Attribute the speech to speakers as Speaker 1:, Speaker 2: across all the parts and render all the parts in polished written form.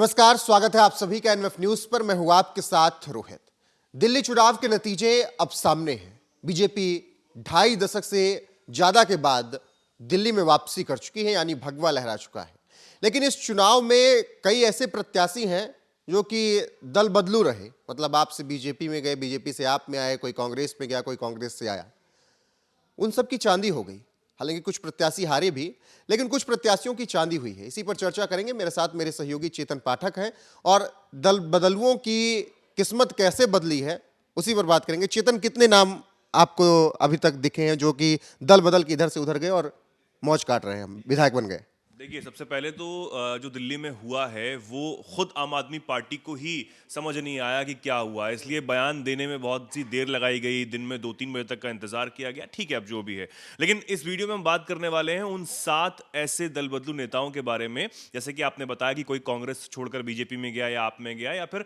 Speaker 1: नमस्कार, स्वागत है आप सभी का एनएफ न्यूज पर। मैं हूं आपके साथ रोहित। दिल्ली चुनाव के नतीजे अब सामने हैं। बीजेपी 2.5 दशक से ज्यादा के बाद दिल्ली में वापसी कर चुकी है, यानी भगवा लहरा चुका है। लेकिन इस चुनाव में कई ऐसे प्रत्याशी हैं जो कि दल बदलू रहे, मतलब आप से बीजेपी में गए, बीजेपी से आप में आए, कोई कांग्रेस में गया, कोई कांग्रेस से आया। उन सब की चांदी हो गई। हालांकि कुछ प्रत्याशी हारे भी, लेकिन कुछ प्रत्याशियों की चांदी हुई है। इसी पर चर्चा करेंगे। मेरे साथ मेरे सहयोगी चेतन पाठक हैं और दल बदलुओं की किस्मत कैसे बदली है उसी पर बात करेंगे। चेतन, कितने नाम आपको अभी तक दिखे हैं जो कि दल बदल के इधर से उधर गए और मौज काट रहे हैं, विधायक बन गए?
Speaker 2: देखिए, सबसे पहले तो जो दिल्ली में हुआ है वो खुद आम आदमी पार्टी को ही समझ नहीं आया कि क्या हुआ है, इसलिए बयान देने में बहुत सी देर लगाई गई। दिन में 2-3 बजे तक का इंतजार किया गया। ठीक है, अब जो भी है, लेकिन इस वीडियो में हम बात करने वाले हैं उन 7 ऐसे दल बदलू नेताओं के बारे में। जैसे कि आपने बताया कि कोई कांग्रेस छोड़कर बीजेपी में गया या आप में गया, या फिर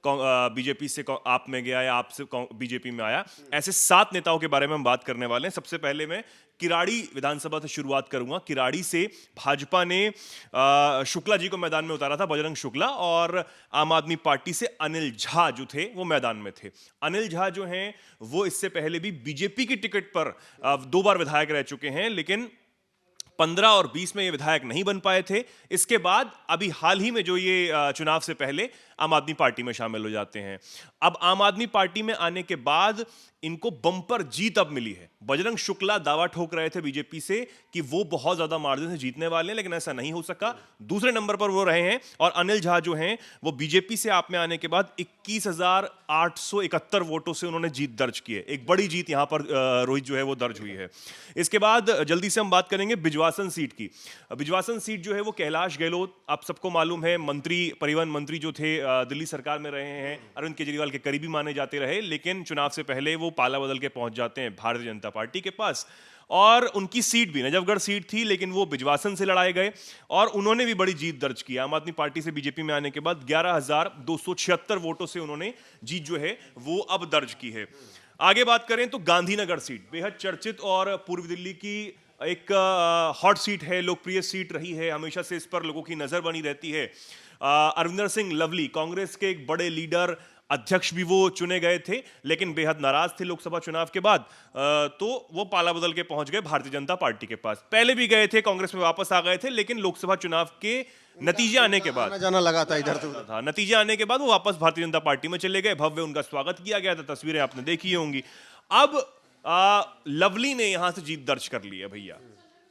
Speaker 2: बीजेपी से आप में गया या आपसे बीजेपी में आया। ऐसे 7 नेताओं के बारे में हम बात करने वाले हैं। सबसे पहले मैं किराड़ी विधानसभा से शुरुआत करूंगा। किराड़ी से भाजपा ने शुक्ला जी को मैदान में उतारा था, बजरंग शुक्ला, और आम आदमी पार्टी से अनिल झा जो थे वो मैदान में थे। अनिल झा जो हैं वो इससे पहले भी बीजेपी की टिकट पर 2 बार विधायक रह चुके हैं, लेकिन 15 और 20 में ये विधायक नहीं बन पाए थे। इसके बाद अभी हाल ही में जो ये चुनाव से पहले आम आदमी पार्टी में शामिल हो जाते हैं। अब आम आदमी पार्टी में आने के बाद इनको बम्पर जीत अब मिली है। बजरंग शुक्ला दावा ठोक रहे थे बीजेपी से कि वो बहुत ज्यादा मार्जिन से जीतने वाले हैं, लेकिन ऐसा नहीं हो सका। दूसरे नंबर पर वो रहे हैं। और अनिल झा जो हैं वो बीजेपी से आप में आने के बाद 21,871 वोटों से उन्होंने जीत दर्ज की है। एक बड़ी जीत यहां पर रोहित जो है वो दर्ज हुई है। इसके बाद जल्दी से हम बात करेंगे बिजवासन सीट की। बिजवासन सीट जो है वो कैलाश गहलोत, आप सबको मालूम है, मंत्री, परिवहन मंत्री जो थे, दिल्ली सरकार में रहे हैं, अरविंद केजरीवाल के करीबी माने जाते रहे, लेकिन चुनाव से पहले वो पाला बदल के पहुंच जाते हैं भारतीय जनता पार्टी के पास। और उनकी सीट भी नजफगढ़ सीट थी, लेकिन वो बिजवासन से लड़ाए गए और उन्होंने भी बड़ी जीत दर्ज की। आम आदमी पार्टी से बीजेपी में आने के बाद 11,276 वोटों से उन्होंने जीत जो है वो अब दर्ज की है। आगे बात करें तो गांधीनगर सीट बेहद चर्चित और पूर्व दिल्ली की एक हॉट सीट है, लोकप्रिय सीट रही है, हमेशा से इस पर लोगों की नजर बनी रहती है। अरविंदर सिंह लवली, कांग्रेस के एक बड़े लीडर, अध्यक्ष भी वो चुने गए थे, लेकिन बेहद नाराज थे लोकसभा चुनाव के बाद, तो वो पाला बदल के पहुंच गए भारतीय जनता पार्टी के पास। पहले भी गए थे, कांग्रेस में वापस आ गए थे, लेकिन लोकसभा चुनाव के नतीजे आने के बाद
Speaker 1: जाना लगा था इधर से उधर।
Speaker 2: नतीजे आने के बाद वो वापस भारतीय जनता पार्टी में चले गए। भव्य उनका स्वागत किया गया था, तस्वीरें आपने देखी होंगी। अब लवली ने यहां से जीत दर्ज कर ली है भैया।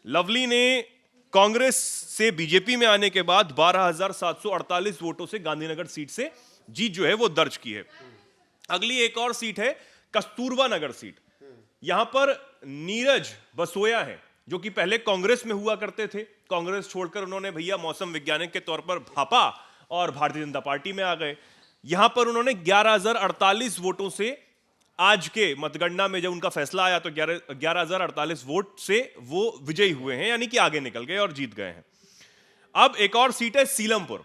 Speaker 2: लवली ने कांग्रेस से बीजेपी में आने के बाद 12,748 वोटों से गांधीनगर सीट से जीत जो है वो दर्ज की है। अगली एक और सीट है कस्तूरबा नगर सीट। यहां पर नीरज बसोया है, जो कि पहले कांग्रेस में हुआ करते थे। कांग्रेस छोड़कर उन्होंने भैया मौसम वैज्ञानिक के तौर पर भापा और भारतीय जनता पार्टी में आ गए। यहां पर उन्होंने 11,048 वोटों से, आज के मतगणना में जब उनका फैसला आया तो 11,048 वोट से वो विजयी हुए हैं, यानी कि आगे निकल गए और जीत गए हैं। अब एक और सीट है सीलमपुर।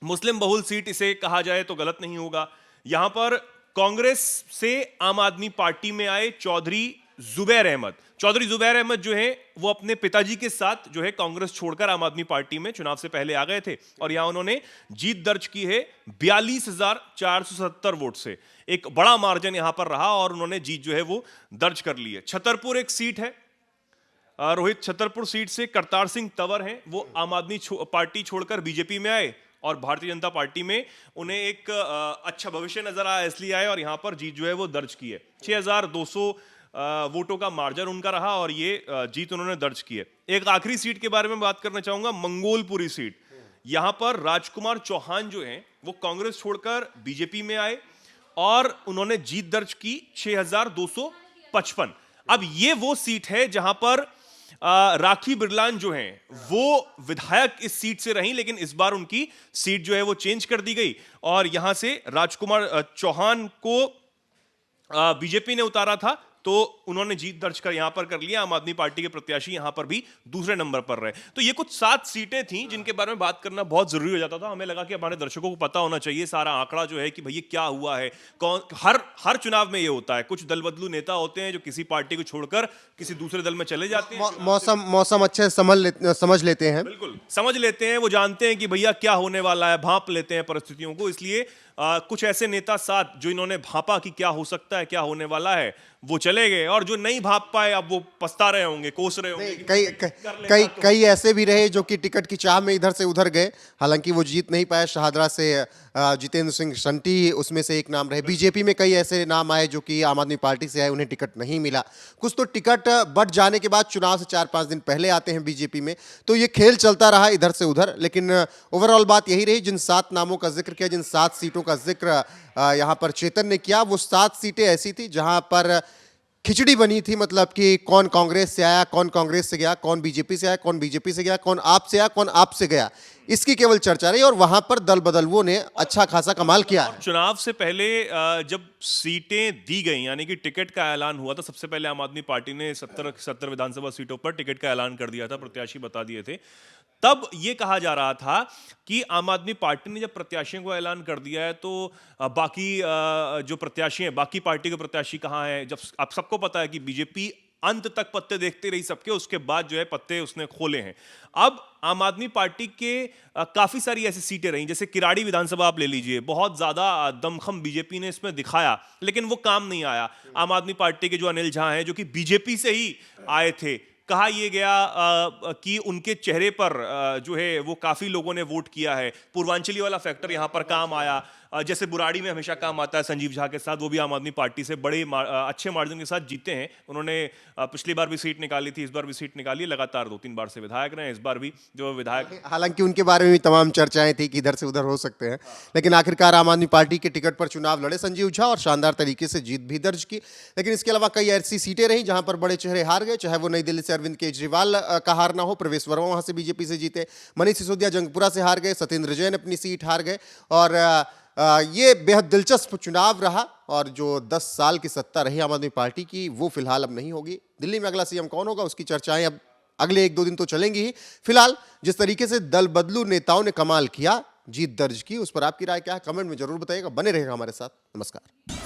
Speaker 2: मुस्लिम बहुल सीट इसे कहा जाए तो गलत नहीं होगा। यहां पर कांग्रेस से आम आदमी पार्टी में आए चौधरी जुबैर अहमद। चौधरी जुबैर अहमद जो है वो अपने पिताजी के साथ जो है कांग्रेस छोड़कर आम आदमी पार्टी में चुनाव से पहले आ गए थे, और यहां उन्होंने जीत दर्ज की है 42,470 वोट से। एक बड़ा मार्जिन यहां पर रहा और उन्होंने जीत जो है वो दर्ज कर ली है। छतरपुर एक सीट है रोहित। छतरपुर सीट से करतार सिंह तंवर हैं, वो आम आदमी पार्टी छोड़कर बीजेपी में आए और भारतीय जनता पार्टी में उन्हें एक अच्छा भविष्य नजर आया, इसलिए आए और यहां पर जीत जो है वो दर्ज की है। 6,200 वोटों का मार्जिन उनका रहा और ये जीत उन्होंने दर्ज की है। एक आखिरी सीट के बारे में बात करना चाहूंगा, मंगोलपुरी सीट। यहां पर राजकुमार चौहान जो हैं वो कांग्रेस छोड़कर बीजेपी में आए और उन्होंने जीत दर्ज की 6,255। अब ये वो सीट है जहां पर राखी बिरलान जो हैं वो विधायक इस सीट से रहीं, लेकिन इस बार उनकी सीट जो है वो चेंज कर दी गई और यहां से राजकुमार चौहान को बीजेपी ने उतारा था तो उन्होंने जीत दर्ज कर यहां पर कर लिया। आम आदमी पार्टी के प्रत्याशी यहां पर भी दूसरे नंबर पर रहे। तो ये कुछ 7 सीटें थी जिनके बारे में बात करना बहुत जरूरी हो जाता था। हमें लगा कि हमारे दर्शकों को पता होना चाहिए सारा आंकड़ा जो है कि भैया क्या हुआ है। कौन हर चुनाव में ये होता है, कुछ दल बदलू नेता होते हैं जो किसी पार्टी को छोड़कर किसी दूसरे दल में चले जाते हैं।
Speaker 1: मौसम अच्छे से समझ लेते हैं।
Speaker 2: बिल्कुल समझ लेते हैं, वो जानते हैं कि भैया क्या होने वाला है, भांप लेते हैं परिस्थितियों को। इसलिए कुछ ऐसे नेता साथ जो इन्होंने भांपा कि क्या हो सकता है, क्या होने वाला है, वो चले गए। और जो नहीं भांप पाए अब वो पछता रहे होंगे, कोस रहे होंगे।
Speaker 1: कई ऐसे भी रहे जो कि टिकट की चाह में इधर से उधर गए, हालांकि वो जीत नहीं पाए। शाहदरा से जितेंद्र सिंह शंटी उसमें से एक नाम रहे। बीजेपी में कई ऐसे नाम आए जो कि आम आदमी पार्टी से आए, उन्हें टिकट नहीं मिला। कुछ तो टिकट बंट जाने के बाद चुनाव से 4-5 दिन पहले आते हैं बीजेपी में। तो ये खेल चलता रहा इधर से उधर। लेकिन ओवरऑल बात यही रही, जिन 7 नामों का जिक्र किया, जिन 7 सीटों का जिक्र यहाँ पर चेतन ने किया, वो 7 सीटें ऐसी थी जहां पर खिचड़ी बनी थी। मतलब कि कौन कांग्रेस से आया, कौन कांग्रेस से गया, कौन बीजेपी से आया, कौन बीजेपी से गया, कौन आप से आया, कौन आप से गया, इसकी केवल चर्चा रही। और वहां पर दल बदलुओं ने अच्छा खासा कमाल किया है।
Speaker 2: चुनाव से पहले जब सीटें दी गई, यानी कि टिकट का ऐलान हुआ था, सबसे पहले आम आदमी पार्टी ने 70 विधानसभा सीटों पर टिकट का ऐलान कर दिया था, प्रत्याशी बता दिए थे। तब ये कहा जा रहा था कि आम आदमी पार्टी ने जब प्रत्याशियों को ऐलान कर दिया है तो बाकी जो प्रत्याशी हैं, बाकी पार्टी के प्रत्याशी कहाँ हैं। जब आप सबको पता है कि बीजेपी अंत तक पत्ते देखते रही सबके, उसके बाद जो है पत्ते उसने खोले हैं। अब आम आदमी पार्टी के काफी सारी ऐसी सीटें रही, जैसे किराड़ी विधानसभा आप ले लीजिए, बहुत ज्यादा दमखम बीजेपी ने इसमें दिखाया, लेकिन वो काम नहीं आया। आम आदमी पार्टी के जो अनिल झा हैं, जो कि बीजेपी से ही आए थे, कहा यह गया कि उनके चेहरे पर जो है वो काफी लोगों ने वोट किया है। पूर्वांचली वाला फैक्टर यहां पर काम आया। जैसे बुराड़ी में हमेशा काम आता है संजीव झा के साथ, वो भी आम आदमी पार्टी से बड़े अच्छे मार्जिन के साथ जीते हैं। उन्होंने पिछली बार भी सीट निकाली थी, इस बार भी सीट निकाली, लगातार 2-3 बार से विधायक रहे, इस बार भी जो विधायक।
Speaker 1: हालांकि उनके बारे में भी तमाम चर्चाएं थी कि इधर से उधर हो सकते हैं, लेकिन आखिरकार आम आदमी पार्टी के टिकट पर चुनाव लड़े संजीव झा और शानदार तरीके से जीत भी दर्ज की। लेकिन इसके अलावा कई ऐसी सीटें रही जहां पर बड़े चेहरे हार गए, चाहे वो नई दिल्ली से अरविंद केजरीवाल का हार ना हो, प्रवेश वर्मा वहां से बीजेपी से जीते, मनीष सिसोदिया जंगपुरा से हार गए, सत्येंद्र जैन अपनी सीट हार गए। और ये बेहद दिलचस्प चुनाव रहा। और जो 10 साल की सत्ता रही आम आदमी पार्टी की, वो फिलहाल अब नहीं होगी। दिल्ली में अगला सीएम कौन होगा, उसकी चर्चाएं अब अगले 1-2 दिन तो चलेंगी ही। फिलहाल जिस तरीके से दल बदलू नेताओं ने कमाल किया, जीत दर्ज की, उस पर आपकी राय क्या है, कमेंट में जरूर बताइएगा। बने रहेगा हमारे साथ। नमस्कार।